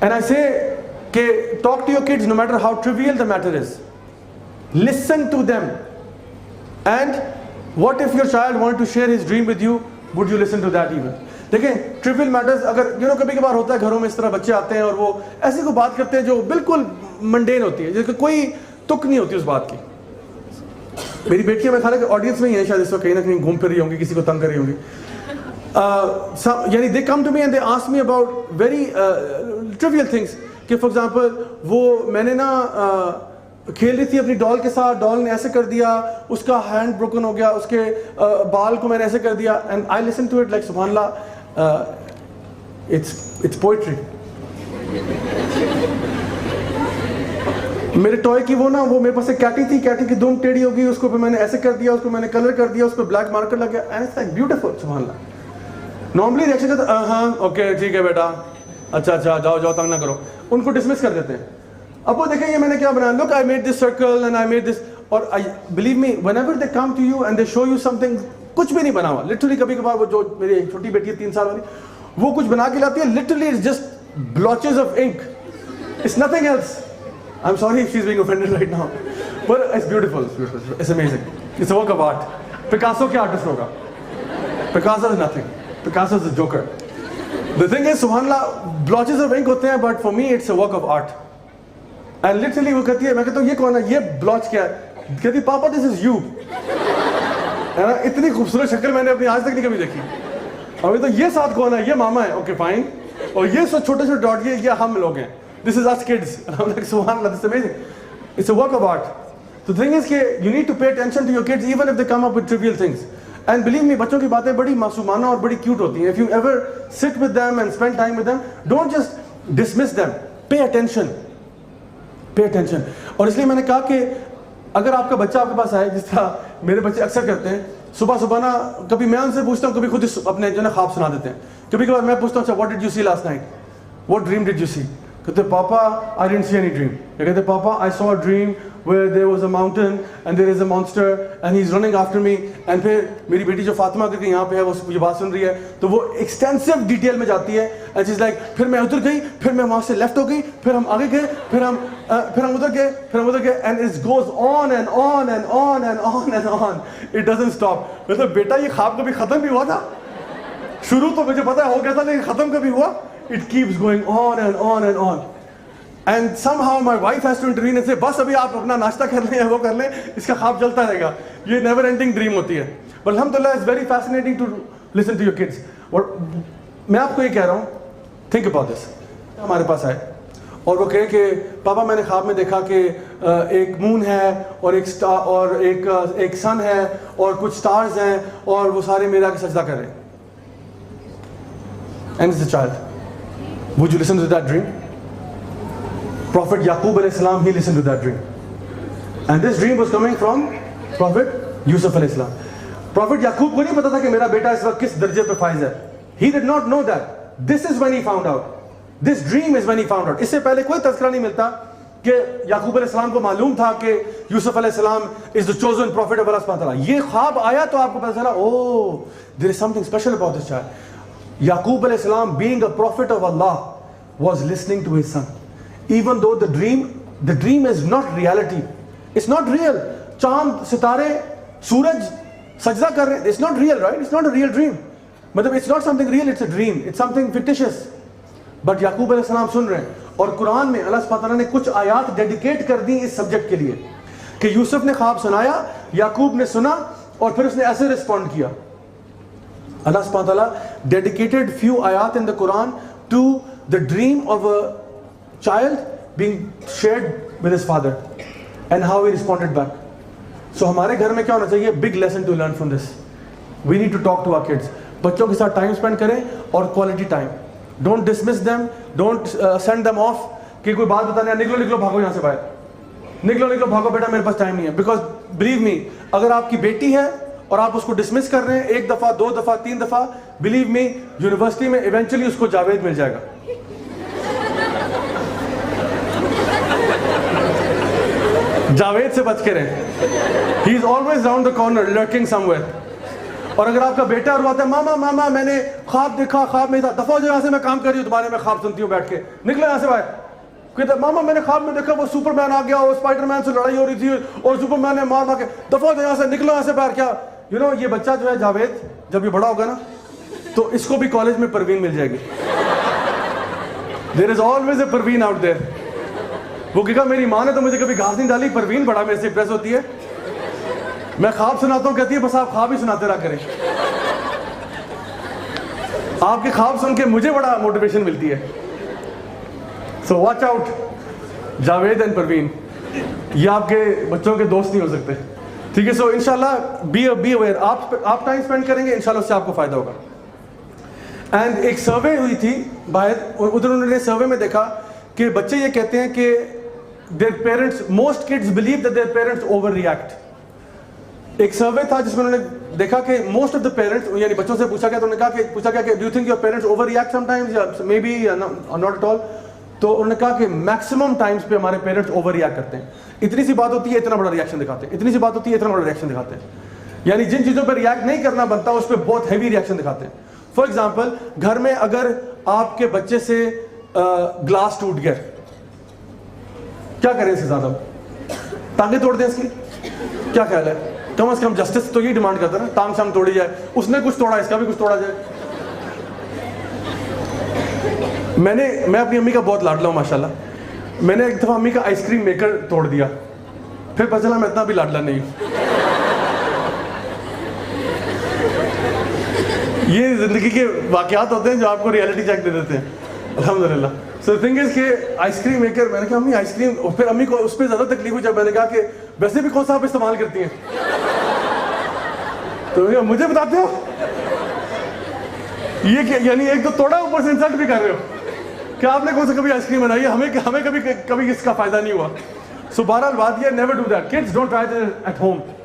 And I say, talk to your kids no matter how trivial the matter is. Listen to them. And what if your child wanted to share his dream with you? Would you listen to that even? دیکھیں travel matters اگر کبھی کبھار ہوتا ہے گھروں میں اس طرح بچے آتے ہیں اور وہ ایسی کوئی بات کرتے ہیں جو بالکل منڈین ہوتی ہے, جس کا کوئی تک نہیں ہوتی اس بات کی. میری بیٹیاں میں خیال ہے کہ آڈینس میں ہی ہیں شاید اس وقت, کہیں نہ کہیں گھوم پھر رہی ہوں گی, کسی کو تنگ کر رہی ہوں گی. یعنی they come to me and they ask me about very trivial things. کہ فار ایگزامپل وہ میں نے نا کھیل رہی تھی اپنی ڈال کے ساتھ, ڈال نے ایسے کر دیا, اس کا ہینڈ بروکن ہو گیا, اس کے بال کو میں نے ایسے کر دیا. And I listen to it like سبحان اللہ, اٹس پوئٹری. میرے ٹوائے کی وہ میرے پاس ایک کیٹی تھی, کیٹی کی دم ٹیڑھی ہو گئی, اس کو پہ میں نے ایسے کر دیا, اس کو میں نے کلر کر دیا, اس پہ بلیک مارکر لگ گیا, اینڈ اٹس لائک بیوٹیفل سبحان اللہ. نارملی ریئیکشن کرتا ہاں اوکے ٹھیک ہے بیٹا, اچھا جاؤ تنگ نہ کرو, ان کو ڈسمس کر دیتے ہیں. اب وہ دیکھیں یہ میں نے کیا بنایا, look I made this circle and I made this, اور believe me whenever they come to you and they show you something, کچھ بھی نہیں بنا ہوا لٹرلی. کبھی کبھار وہ جو میری چھوٹی بیٹی ہے 3 سال والی, وہ کچھ بنا کے لاتی ہے, literally it's just blotches of ink, it's nothing else. I'm sorry if she's being offended right now, but it's beautiful, it's amazing, it's a work of art. Picasso kya artist hoga? Picasso is nothing, Picasso is a joker. The thing is subhanallah, blotches of ink hote hain, but for me it's a work of art. And literally وہ کہتی ہے, میں کہتا ہوں یہ کون ہے, یہ بلوچ کیا ہے, کہتی پاپا this is you. اتنی خوبصورت شکل میں نے اپنی آج تک نہیں کبھی دیکھی. ابھی تو یہ ساتھ کون ہے, یہ ماما ہے, اوکے فائن, اور یہ سب چھوٹے چھوٹے ڈاٹ, یہ ہم لوگ ہیں. This is us kids. And I'm like, subhanallah, this is amazing. It's a work of art. The thing is کہ you need to pay attention to your kids even if they come up with trivial things. And believe me, بچوں کی باتیں بڑی معصومانہ اور بڑی cute ہوتی ہیں. If you ever sit with them and spend time with them, don't just dismiss them. Pay attention. Pay attention. اور اس لیے میں نے کہا کہ اگر آپ کا بچہ آپ کے پاس آئے, جس طرح میرے بچے اکثر کرتے ہیں, صبح نا کبھی میں ان سے پوچھتا ہوں, کبھی خود اپنے جو ہے نا خواب سنا دیتے ہیں. کبھی کبھار میں پوچھتا ہوں, اچھا what did you see last night? What dream did you see? کہتے پاپا I didn't see any dream. یا کہتے پاپا I saw a dream where there was a mountain and there is a monster and he's running after me. And پھر میری بیٹی جو فاطمہ کر کے یہاں پہ ہے, وہ یہ بات سن رہی ہے, تو وہ ایکسٹینسو ڈیٹیل میں جاتی ہے. and she's like پھر میں ادھر گئی, پھر میں وہاں سے لیفٹ ہو گئی, پھر ہم آگے گئے, پھر ہم ادھر گئے, and it goes on and on and on and on and on. It doesn't stop. مطلب بیٹا یہ خواب کبھی ختم بھی ہوا تھا؟ شروع تو مجھے پتا ہے ہو گیا تھا, لیکن ختم کبھی ہوا؟ It keeps going on and on and on. And somehow my wife has to intervene and say, بس ابھی آپ اپنا ناشتہ کر لیں یا وہ کر لیں, اس کا خواب چلتا رہے گا. یہ never ending dream ہوتی ہے. But alhamdulillah it's very fascinating to listen to your kids. اور میں آپ کو یہ کہہ رہا ہوں, think about this. ہمارے پاس آئے اور وہ کہے کہ پاپا میں نے خواب میں دیکھا کہ ایک مون ہے اور ایک سٹار اور ایک سن ہے اور کچھ سٹارز ہیں اور وہ سارے میرے آگے سجدہ کر رہے ہیں. And it's a child. Would you listen to that dream? Prophet Yaqub alayhi salam, he listened to that dream. And this dream was coming from Prophet Yusuf alayhi salam. Prophet Yaqub کو نہیں پتا تھا کہ میرا بیٹا اس وقت کس درجے پہ فائز ہے. He did not know that. This is when he found out. This dream is when he found out. اس سے پہلے کوئی تذکرہ نہیں ملتا کہ یعقوب علیہ السلام کو معلوم تھا کہ یوسف علیہ السلام is the chosen prophet of Allah subhanahu wa ta'ala. یہ خواب آیا تو آپ کو پتا چلا, oh, there is something special about this child. Yaqub alayhi salam, being a prophet of Allah, was listening to his son. Even though the dream is not reality. It's not real. Chand, sitare, suraj, sajda kar rahe, it's not real, right? It's not a real dream. Matlab it's not something real, it's a dream. It's something fictitious. But Yaqub alayhi salam sun rahe ہیں. اور قرآن میں اللہ سبحانہ تعالیٰ نے کچھ آیات dedicate کر دی اس subject کے لیے کہ یوسف نے خواب سنایا, یعقوب نے سنا اور پھر اس نے ایسے رسپونڈ کیا. Allah subhanahu wa ta'ala dedicated few ayat in the Quran to the dream of a child being shared with his father and how he responded back. So ہمارے گھر میں کیا ہونا چاہیے, big lesson to learn from this. We need to talk to our kids. بچوں کے ساتھ time spend کریں اور quality time. Don't dismiss them, don't send them off کہ کوئی بات بتانے, نکلو بھاگو یہاں سے باہر, نکلو بھاگو بیٹا میرے پاس ٹائم نہیں ہے. Because believe me, اگر آپ کی بیٹی ہے اور آپ اس کو ڈسمس کر رہے ہیں 1 دفعہ 2 دفعہ 3 دفعہ, بلیو می یونیورسٹی میں ایونچولی اس کو جاوید مل جائے گا. جاوید سے بچ کے رہیں, he is always round the corner lurking somewhere. اور اگر آپ کا بیٹا رواتا ہے ماما ماما میں نے خواب دیکھا, خواب میں تھا, دفعہ ہو جائے یہاں سے, میں کام کر رہی ہوں تمہارے, میں خواب سنتی ہوں بیٹھ کے, نکلے یہاں سے باہر. کہتا ہے ماما میں نے خواب میں دیکھا وہ سپر مین آ گیا اور اسپائڈر مین سے لڑائی ہو رہی تھی اور سپر مین نے مار کے, دفعہ ہو جائے یہاں سے, نکلو یہاں سے باہر. کیا یہ بچہ جو ہے جاوید, جب یہ بڑا ہوگا نا تو اس کو بھی کالج میں پروین مل جائے گی. There is always a Parveen out there. وہ کہا میری ماں نے تو مجھے کبھی گھاس نہیں ڈالی, پروین بڑا میرے سے امپریس ہوتی ہے. میں خواب سناتا ہوں, کہتی ہے بس آپ خواب ہی سناتے رہا کریں. آپ کے خواب سن کے مجھے بڑا موٹیویشن ملتی ہے. So watch out Javed and Parveen, یہ آپ کے بچوں کے دوست نہیں ہو سکتے, ٹھیک ہے. سو انشاءاللہ بی اویئر, آپ ٹائم اسپینڈ کریں گے انشاءاللہ اس سے آپ کو فائدہ ہوگا. اینڈ ایک سروے ہوئی تھی باہر, ادھر انہوں نے سروے میں دیکھا کہ بچے یہ کہتے ہیں کہ their parents, most kids believe that their parents overreact. ایک سروے تھا جس میں انہوں نے دیکھا کہ موسٹ آف دا پیرنٹس, یعنی بچوں سے پوچھا گیا تو انہوں نے کہا کہ پوچھا گیا کہ do you think your parents overreact sometimes یا maybe not at all. تو انہوں نے کہا کہ میکسیمم ٹائمز پہ ہمارے پیرنٹس اوور ریئیکٹ کرتے ہیں. اتنی سی بات ہوتی ہے اتنا بڑا ریئیکشن دکھاتے ہیں, اتنی سی بات ہوتی ہے اتنا بڑا ریئیکشن دکھاتے ہیں. یعنی جن چیزوں پہ ریئیکٹ نہیں کرنا بنتا اس پہ بہت ہیوی ریئیکشن دکھاتے ہیں. فار ایگزامپل گھر میں اگر آپ کے بچے سے گلاس ٹوٹ گیا, کیا کریں اس کے ساتھ؟ آپ ٹانگیں توڑ دیں اس کی, کیا خیال ہے؟ کم از کم جسٹس تو یہ ڈیمانڈ کرتا ہے نا, ٹانگ شام توڑی جائے, اس نے کچھ توڑا اس کا بھی کچھ توڑا جائے. میں اپنی امی کا بہت لاڈلا ہوں ماشاءاللہ. میں نے ایک دفعہ امی کا آئس کریم میکر توڑ دیا, پھر پتہ چلا میں اتنا بھی لاڈلا نہیں ہوں. یہ زندگی کے واقعات ہوتے ہیں جو آپ کو ریئلٹی چیک دے دیتے ہیں الحمدللہ. سو تھنگ از کہ آئس کریم میکر, میں نے کہا امی آئس کریم, پھر امی کو اس پہ زیادہ تکلیف ہوئی جب میں نے کہا کہ ویسے بھی کون سا آپ استعمال کرتی ہیں, تو مجھے بتاتے ہو یہ کہ یعنی ایک تو توڑا اوپر سے انسلٹ بھی کر رہے ہو کہ آپ نے کون سا کبھی آئس کریم بنائی ہے, ہمیں کبھی اس کا فائدہ نہیں ہوا. سو بہرحال بات یہ, never do that. Kids don't try that at home.